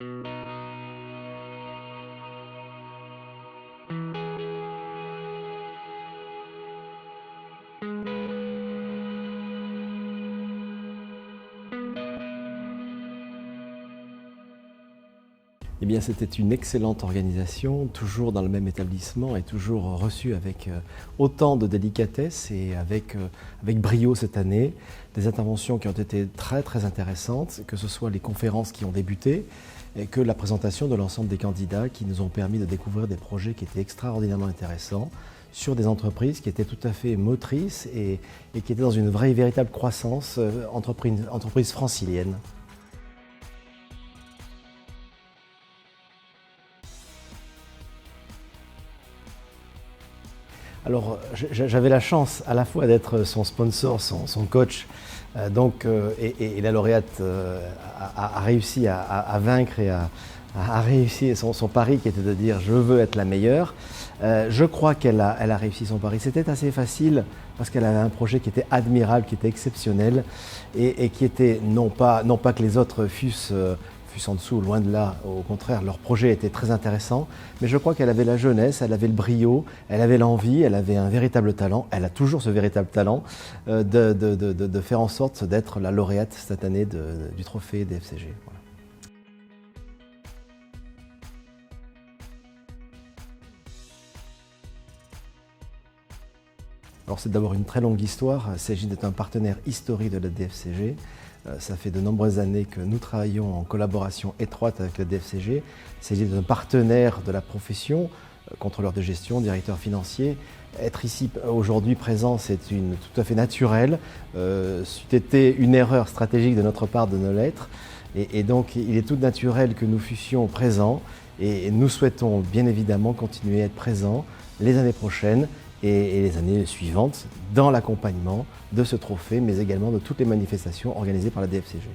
Eh bien, c'était une excellente organisation, toujours dans le même établissement et toujours reçue avec autant de délicatesse et avec brio cette année. Des interventions qui ont été très très intéressantes, que ce soit les conférences qui ont débuté et que la présentation de l'ensemble des candidats qui nous ont permis de découvrir des projets qui étaient extraordinairement intéressants sur des entreprises qui étaient tout à fait motrices et qui étaient dans une vraie et véritable croissance, entreprise francilienne. Alors, j'avais la chance à la fois d'être son sponsor, son coach, et la lauréate a réussi à vaincre et a réussi son pari qui était de dire je veux être la meilleure. Je crois qu'elle a réussi son pari. C'était assez facile parce qu'elle avait un projet qui était admirable, qui était exceptionnel et qui était non pas que les autres fussent en dessous, loin de là, au contraire, leur projet était très intéressant, mais je crois qu'elle avait la jeunesse, elle avait le brio, elle avait l'envie, elle avait un véritable talent, elle a toujours ce véritable talent de faire en sorte d'être la lauréate cette année du trophée DFCG. Voilà. Alors c'est d'abord une très longue histoire, il s'agit d'être un partenaire historique de la DFCG. Ça fait de nombreuses années que nous travaillons en collaboration étroite avec la DFCG. Il s'agit d'un partenaire de la profession, contrôleur de gestion, directeur financier. Être ici aujourd'hui présent, c'est tout à fait naturel. C'eût été une erreur stratégique de notre part de ne l'être. Et donc il est tout naturel que nous fussions présents et nous souhaitons bien évidemment continuer à être présents les années prochaines et les années suivantes dans l'accompagnement de ce trophée, mais également de toutes les manifestations organisées par la DFCG.